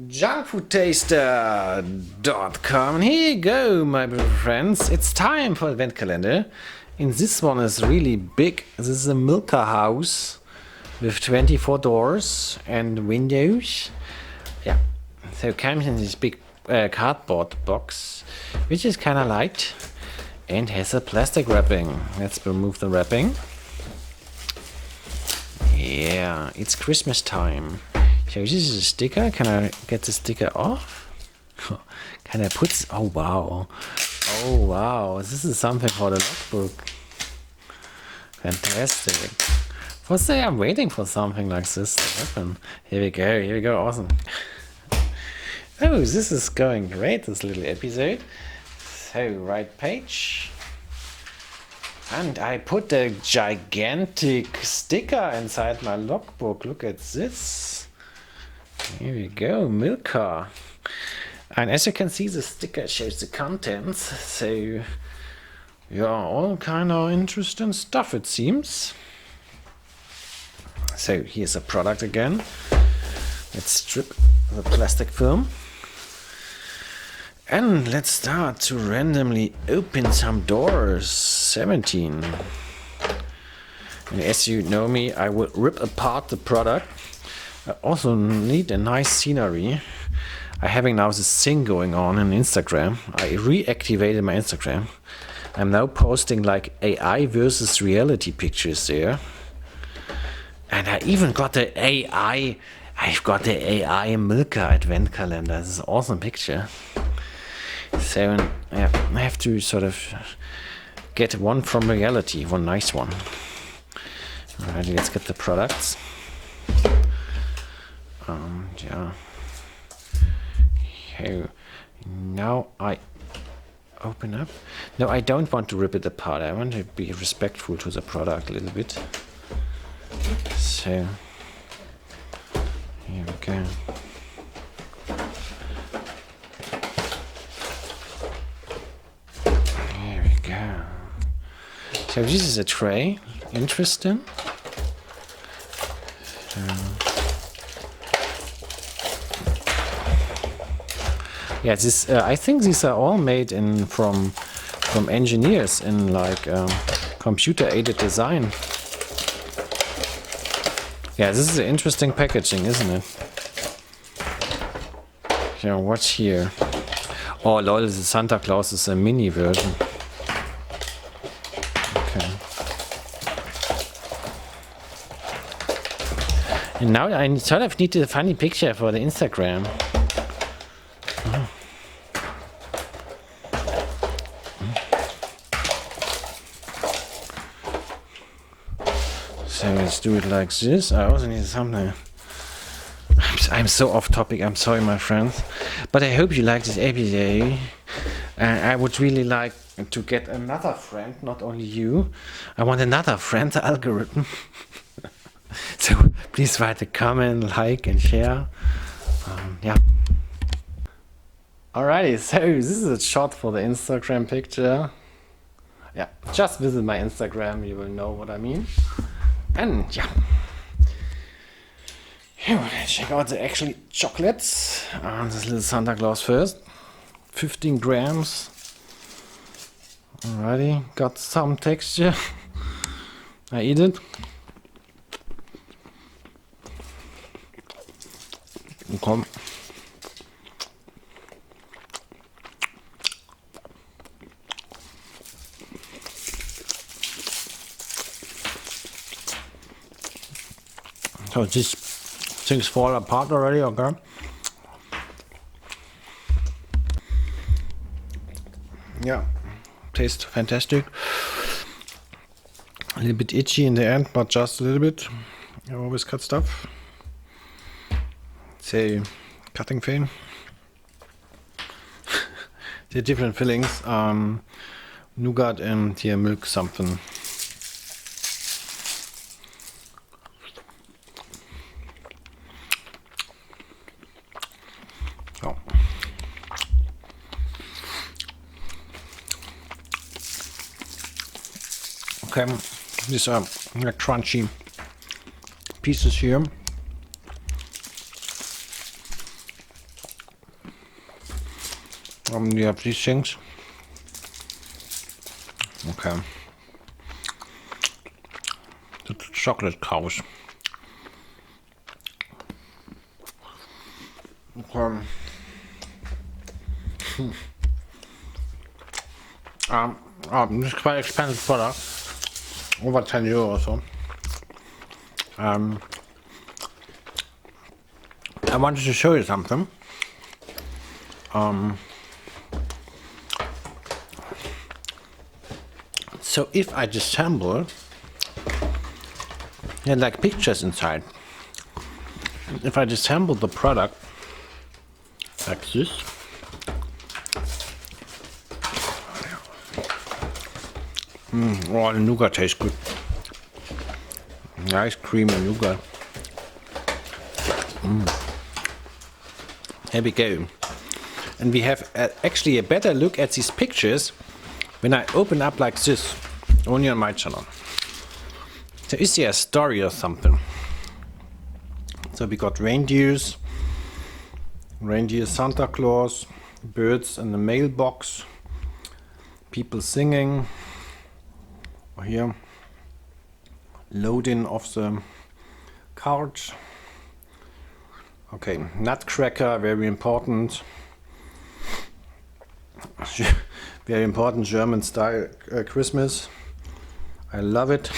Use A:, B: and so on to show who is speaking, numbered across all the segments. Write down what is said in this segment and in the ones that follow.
A: Junkfoodtaster.com. Here you go, my friends. It's time for advent calendar. And this one is really big. This is a Milka house with 24 doors and windows. Yeah. So it comes in this big cardboard box, which is kind of light and has a plastic wrapping. Let's remove the wrapping. Yeah, it's Christmas time. So this is a sticker. Can I get the sticker off? Can I put... Oh, wow. Oh, wow. This is something for the logbook. Fantastic. For say I'm waiting for something like this to happen. Here we go. Here we go. Awesome. Oh, this is going great, this little episode. So, right page. And I put a gigantic sticker inside my logbook. Look at this. Here we go, Milka. And as you can see, the sticker shows the contents. So, yeah, all kind of interesting stuff, it seems. So, here's a product again. Let's strip the plastic film. And let's start to randomly open some doors. 17. And as you know me, I will rip apart the product. I also need a nice scenery. I'm having now this thing going on Instagram. I reactivated my Instagram. I'm now posting like AI versus reality pictures there. And I even got the AI. I've got the AI Milka advent calendar. This is an awesome picture. So yeah, I have to sort of get one from reality, one nice one. Alright, let's get the products. Yeah. So now I open up. No, I don't want to rip it apart. I want to be respectful to the product a little bit. So here we go. Here we go. So this is a tray. Interesting. Yeah, this I think these are all made from engineers in like computer-aided design. Yeah, this is an interesting packaging, isn't it? Yeah, what's here? Oh lol, the Santa Claus is a mini version. Okay. And now I sort of need a funny picture for the Instagram. So let's do it like this. I also need something. I'm so off topic. I'm sorry, my friends. But I hope you like this episode. I would really like to get another friend, not only you. I want another friend, the algorithm. So please write a comment, like, and share. Yeah. Alrighty, so this is a shot for the Instagram picture. Yeah, just visit my Instagram. You will know what I mean. And yeah, here, let's check out the actually chocolates. This little Santa Claus first. 15 grams. Alrighty, got some texture. I eat it. Okay. So these things fall apart already, okay? Yeah, tastes fantastic. A little bit itchy in the end, but just a little bit. I always cut stuff. It's a cutting fan. The different fillings, nougat and here milk something. Oh. Okay, these are like crunchy pieces here. You have these things. Okay. The chocolate cows. Okay. This is quite expensive product. Over 10 euro or so. I wanted to show you something. So if I disassemble, there are like pictures inside. If I disassemble the product like this, oh, the nougat tastes good. Nice creamy nougat. There we go. And we have actually a better look at these pictures when I open up like this, only on my channel. So is there a story or something? So we got reindeers, Santa Claus, birds in the mailbox, people singing. Here, loading of the cart. Okay, nutcracker, very important. Very important German style Christmas. I love it.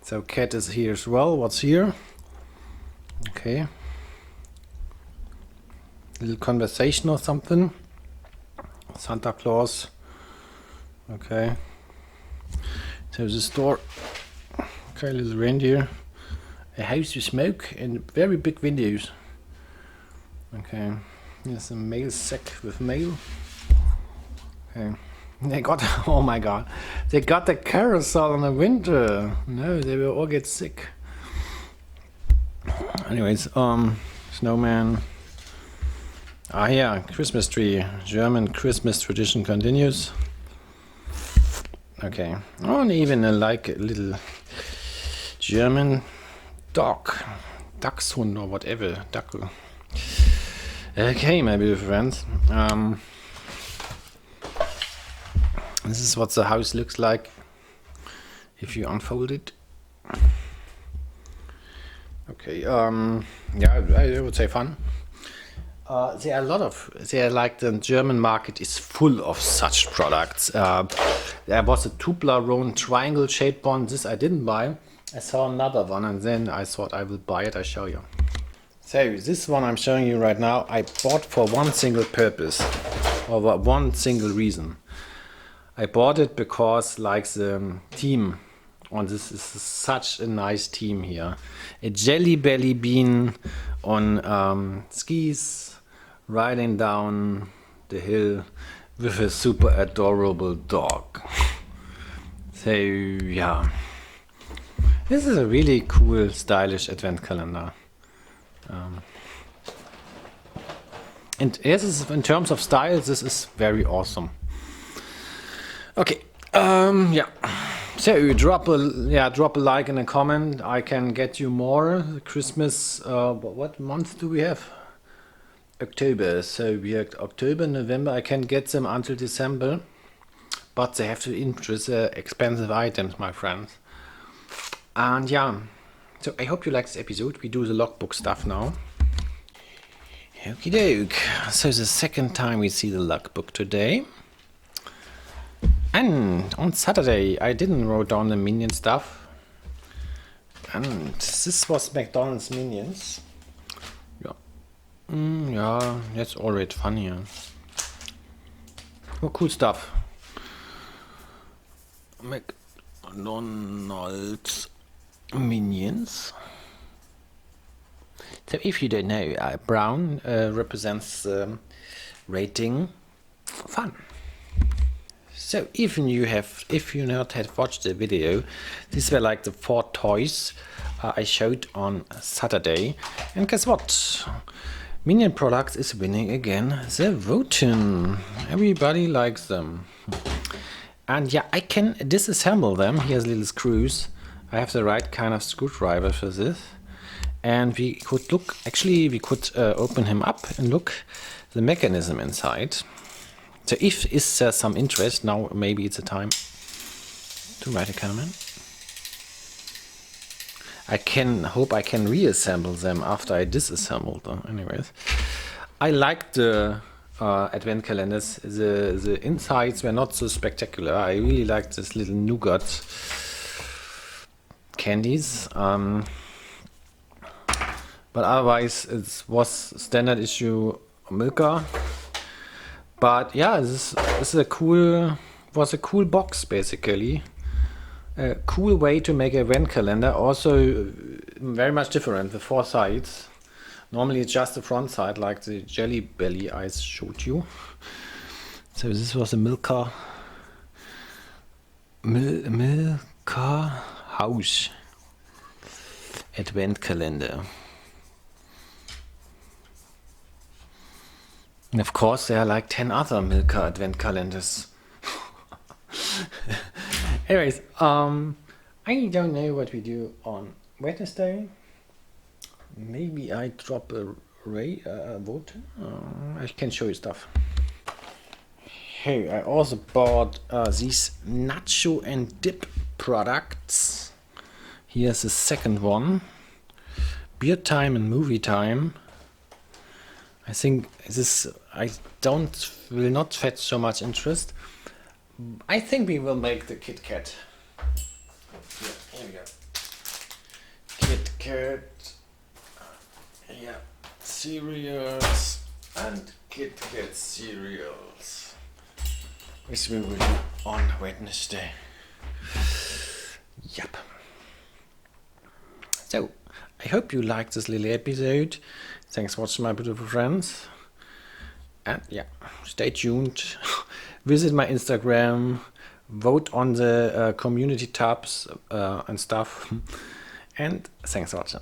A: So cat is here as well. What's here? Okay. Little conversation or something. Santa Claus. Okay. So the store. Okay, little reindeer. A house with smoke and very big windows. Okay. Here's a mail sack with mail. Okay. They got, oh my god, they got the carousel in the winter. No, they will all get sick. Anyways, snowman. Ah yeah, Christmas tree. German Christmas tradition continues. Okay. Oh, and even like a little German dog. Dachshund or whatever. Dackel. Okay, my beautiful friends. This is what the house looks like if you unfold it. Okay, yeah, I would say fun. There are a lot of, like the German market is full of such products. There was a Toblerone triangle shaped one. This I didn't buy. I saw another one and then I thought I will buy it. I show you. So this one I'm showing you right now, I bought for one single purpose, or one single reason. I bought it because like the team on this is such a nice team here. A jelly belly bean on skis, riding down the hill with a super adorable dog. So yeah, this is a really cool, stylish advent calendar. And this is, in terms of style, this is very awesome. Okay, yeah. So drop a like and a comment. I can get you more. Christmas. What month do we have? October. So we have October, November. I can get them until December, but they have to interest expensive items, my friends. And yeah. So I hope you like this episode. We do the logbook stuff now. Okie doke. So the second time we see the logbook today. And on Saturday I didn't write down the Minion stuff. And this was McDonald's Minions. Yeah. Yeah, that's already fun here. Oh, cool stuff. McDonald's Minions. So if you don't know, brown represents rating fun. So if you not have watched the video, these were like the 4 toys I showed on Saturday. And guess what? Minion Products is winning again the voting. Everybody likes them. And yeah, I can disassemble them. Here's little screws. I have the right kind of screwdriver for this. and we could look, actually we could open him up and look the mechanism inside. So if is there some interest, now maybe it's a time to write a comment. I hope I can reassemble them after I disassembled them. Anyways, I like the advent calendars. The insides were not so spectacular. I really like this little nougat candies. But otherwise it was standard issue Milka. But yeah, this is a cool box basically. A cool way to make a advent calendar. Also very much different, the 4 sides. Normally it's just the front side, like the Jelly Belly I showed you. So this was a Milka House advent calendar. And of course there are like 10 other Milka advent calendars. Anyways, I don't know what we do on Wednesday. Maybe I drop a vote. I can show you stuff. Hey, I also bought these nacho and dip products. Here's the second one. Beer time and movie time. I think this will not fetch so much interest. I think we will make the Kit Kat. Here we go. Kit Kat. Yeah, cereals and Kit Kat cereals. Which we will do on Wednesday. Yep. So, I hope you liked this little episode. Thanks for watching, my beautiful friends. And yeah, stay tuned. Visit my Instagram. Vote on the community tabs and stuff. And thanks for watching.